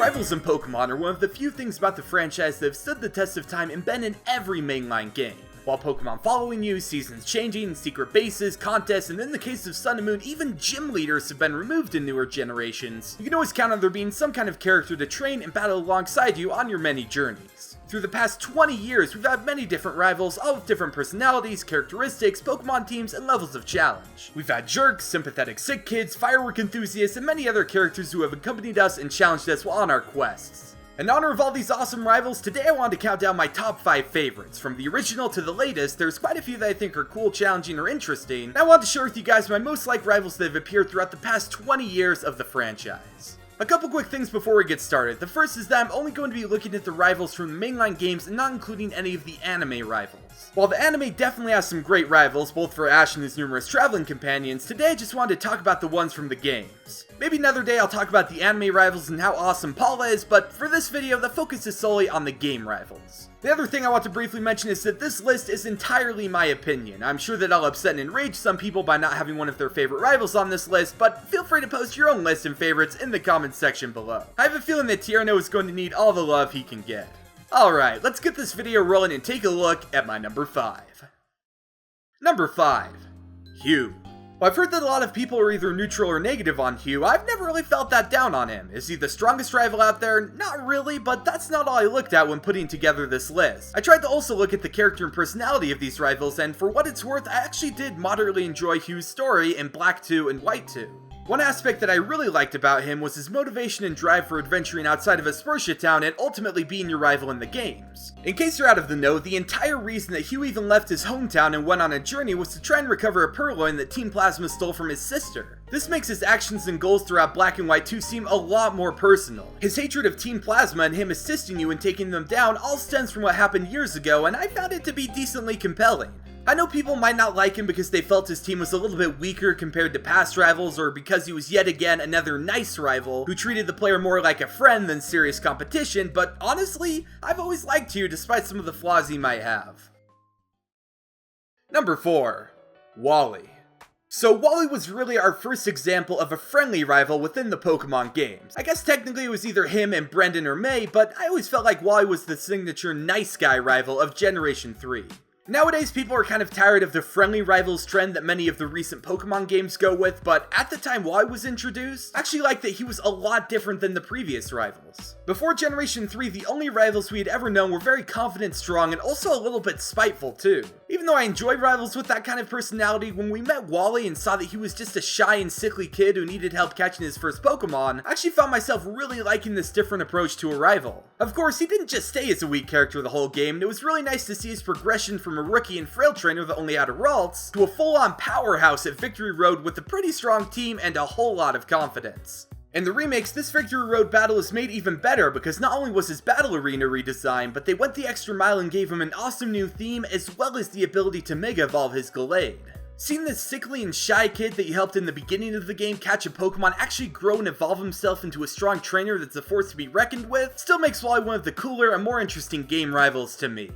rivals in Pokemon are one of the few things about the franchise that have stood the test of time and been in every mainline game. While Pokemon following you, seasons changing, secret bases, contests, and in the case of Sun and Moon, even gym leaders have been removed in newer generations, you can always count on there being some kind of character to train and battle alongside you on your many journeys. Through the past 20 years, we've had many different rivals, all with different personalities, characteristics, Pokemon teams, and levels of challenge. We've had jerks, sympathetic sick kids, firework enthusiasts, and many other characters who have accompanied us and challenged us while on our quests. In honor of all these awesome rivals, today I wanted to count down my top 5 favorites. From the original to the latest, there's quite a few that I think are cool, challenging, or interesting, and I want to share with you guys my most liked rivals that have appeared throughout the past 20 years of the franchise. A couple quick things before we get started. The first is that I'm only going to be looking at the rivals from the mainline games and not including any of the anime rivals. While the anime definitely has some great rivals, both for Ash and his numerous traveling companions, today I just wanted to talk about the ones from the games. Maybe another day I'll talk about the anime rivals and how awesome Paula is, but for this video the focus is solely on the game rivals. The other thing I want to briefly mention is that this list is entirely my opinion. I'm sure that I'll upset and enrage some people by not having one of their favorite rivals on this list, but feel free to post your own list and favorites in the comments section below. I have a feeling that Tierno is going to need all the love he can get. Alright, let's get this video rolling and take a look at my number 5. Number 5. Hugh. Well, I've heard that a lot of people are either neutral or negative on Hugh. I've never really felt that down on him. Is he the strongest rival out there? Not really, but that's not all I looked at when putting together this list. I tried to also look at the character and personality of these rivals, and for what it's worth, I actually did moderately enjoy Hugh's story in Black 2 and White 2. One aspect that I really liked about him was his motivation and drive for adventuring outside of Aspertia Town and ultimately being your rival in the games. In case you're out of the know, the entire reason that Hugh even left his hometown and went on a journey was to try and recover a Purloin that Team Plasma stole from his sister. This makes his actions and goals throughout Black and White 2 seem a lot more personal. His hatred of Team Plasma and him assisting you in taking them down all stems from what happened years ago, and I found it to be decently compelling. I know people might not like him because they felt his team was a little bit weaker compared to past rivals, or because he was yet again another nice rival who treated the player more like a friend than serious competition, but honestly, I've always liked Hugh despite some of the flaws he might have. Number 4. Wally. So Wally was really our first example of a friendly rival within the Pokemon games. I guess technically it was either him and Brendan or May, but I always felt like Wally was the signature nice guy rival of Generation 3. Nowadays, people are kind of tired of the friendly rivals trend that many of the recent Pokemon games go with, but at the time Wally was introduced, I actually liked that he was a lot different than the previous rivals. Before Generation 3, the only rivals we had ever known were very confident, strong, and also a little bit spiteful too. Even though I enjoyed rivals with that kind of personality, when we met Wally and saw that he was just a shy and sickly kid who needed help catching his first Pokemon, I actually found myself really liking this different approach to a rival. Of course, he didn't just stay as a weak character the whole game, and it was really nice to see his progression from a rookie and frail trainer that only had a Ralts to a full-on powerhouse at Victory Road with a pretty strong team and a whole lot of confidence. In the remakes, this Victory Road battle is made even better because not only was his battle arena redesigned, but they went the extra mile and gave him an awesome new theme as well as the ability to Mega Evolve his Gallade. Seeing this sickly and shy kid that you helped in the beginning of the game catch a Pokemon actually grow and evolve himself into a strong trainer that's a force to be reckoned with still makes Wally one of the cooler and more interesting game rivals to me.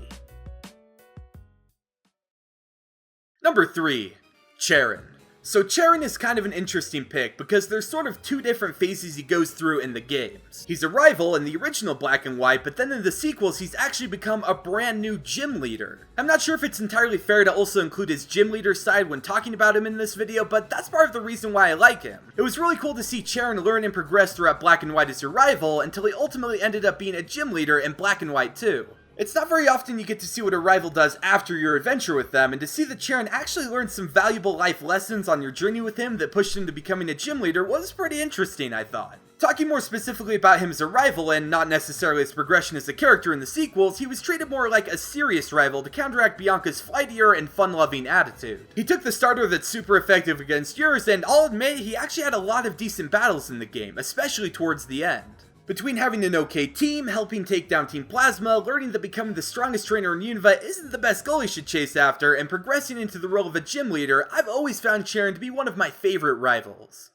Number 3. Cheren. So Cheren is kind of an interesting pick because there's sort of two different phases he goes through in the games. He's a rival in the original Black and White, but then in the sequels he's actually become a brand new gym leader. I'm not sure if it's entirely fair to also include his gym leader side when talking about him in this video, but that's part of the reason why I like him. It was really cool to see Cheren learn and progress throughout Black and White as your rival until he ultimately ended up being a gym leader in Black and White too. It's not very often you get to see what a rival does after your adventure with them, and to see that Cheren actually learned some valuable life lessons on your journey with him that pushed him to becoming a gym leader was pretty interesting, I thought. Talking more specifically about him as a rival, and not necessarily his progression as a character in the sequels, he was treated more like a serious rival to counteract Bianca's flightier and fun-loving attitude. He took the starter that's super effective against yours, and I'll admit he actually had a lot of decent battles in the game, especially towards the end. Between having an okay team, helping take down Team Plasma, learning that becoming the strongest trainer in Unova isn't the best goal you should chase after, and progressing into the role of a gym leader, I've always found Cheren to be one of my favorite rivals.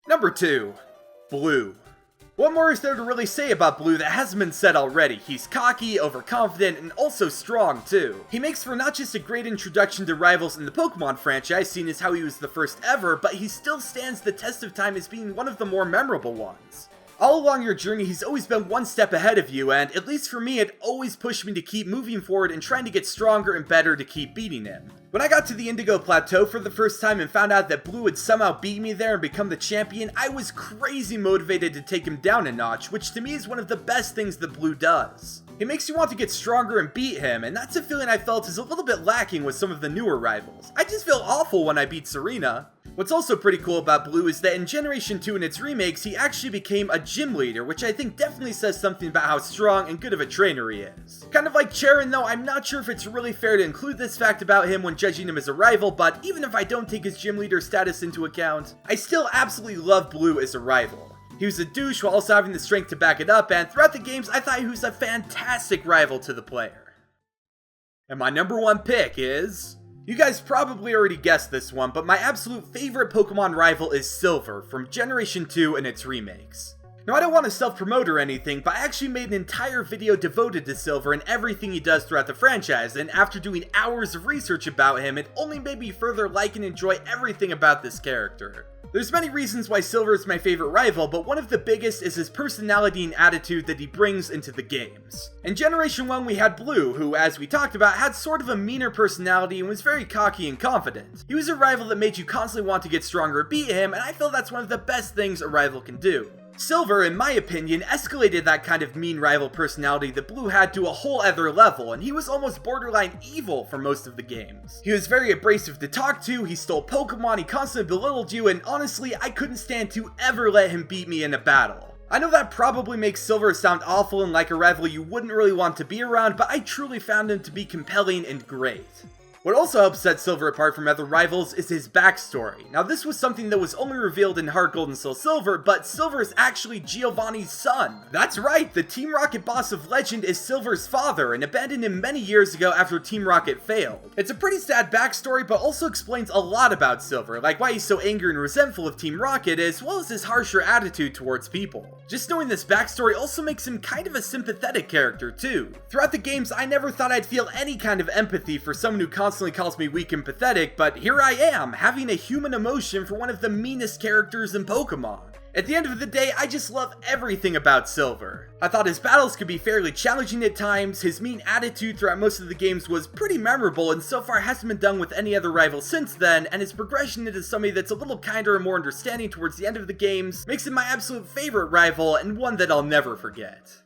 Number 2. Blue. What more is there to really say about Blue that hasn't been said already? He's cocky, overconfident, and also strong too. He makes for not just a great introduction to rivals in the Pokemon franchise, seeing as how he was the first ever, but he still stands the test of time as being one of the more memorable ones. All along your journey, he's always been one step ahead of you, and at least for me, it always pushed me to keep moving forward and trying to get stronger and better to keep beating him. When I got to the Indigo Plateau for the first time and found out that Blue would somehow beat me there and become the champion, I was crazy motivated to take him down a notch, which to me is one of the best things that Blue does. It makes you want to get stronger and beat him, and that's a feeling I felt is a little bit lacking with some of the newer rivals. I just feel awful when I beat Serena. What's also pretty cool about Blue is that in Generation 2 and its remakes, he actually became a gym leader, which I think definitely says something about how strong and good of a trainer he is. Kind of like Charon though, I'm not sure if it's really fair to include this fact about him when judging him as a rival, but even if I don't take his gym leader status into account, I still absolutely love Blue as a rival. He was a douche while also having the strength to back it up, and throughout the games, I thought he was a fantastic rival to the player. And my number one pick is... You guys probably already guessed this one, but my absolute favorite Pokemon rival is Silver from Generation 2 and its remakes. Now I don't want to self-promote or anything, but I actually made an entire video devoted to Silver and everything he does throughout the franchise, and after doing hours of research about him, it only made me further like and enjoy everything about this character. There's many reasons why Silver is my favorite rival, but one of the biggest is his personality and attitude that he brings into the games. In Generation 1 we had Blue, who, as we talked about, had sort of a meaner personality and was very cocky and confident. He was a rival that made you constantly want to get stronger and beat him, and I feel that's one of the best things a rival can do. Silver, in my opinion, escalated that kind of mean rival personality that Blue had to a whole other level, and he was almost borderline evil for most of the games. He was very abrasive to talk to, he stole Pokemon, he constantly belittled you, and honestly, I couldn't stand to ever let him beat me in a battle. I know that probably makes Silver sound awful and like a rival you wouldn't really want to be around, but I truly found him to be compelling and great. What also helps set Silver apart from other rivals is his backstory. Now this was something that was only revealed in Heart Gold and Soul Silver, but Silver is actually Giovanni's son. That's right, the Team Rocket boss of Legend is Silver's father and abandoned him many years ago after Team Rocket failed. It's a pretty sad backstory, but also explains a lot about Silver, like why he's so angry and resentful of Team Rocket, as well as his harsher attitude towards people. Just knowing this backstory also makes him kind of a sympathetic character too. Throughout the games, I never thought I'd feel any kind of empathy for someone who constantly calls me weak and pathetic, but here I am, having a human emotion for one of the meanest characters in Pokemon. At the end of the day, I just love everything about Silver. I thought his battles could be fairly challenging at times, his mean attitude throughout most of the games was pretty memorable and so far hasn't been done with any other rival since then, and his progression into somebody that's a little kinder and more understanding towards the end of the games makes him my absolute favorite rival and one that I'll never forget.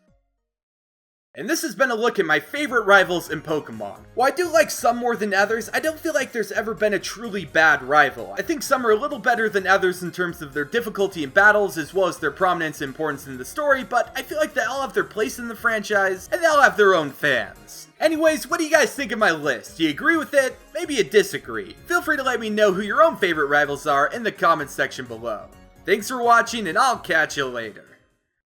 And this has been a look at my favorite rivals in Pokemon. While I do like some more than others, I don't feel like there's ever been a truly bad rival. I think some are a little better than others in terms of their difficulty in battles as well as their prominence and importance in the story, but I feel like they all have their place in the franchise and they all have their own fans. Anyways, what do you guys think of my list? Do you agree with it? Maybe you disagree. Feel free to let me know who your own favorite rivals are in the comments section below. Thanks for watching and I'll catch you later.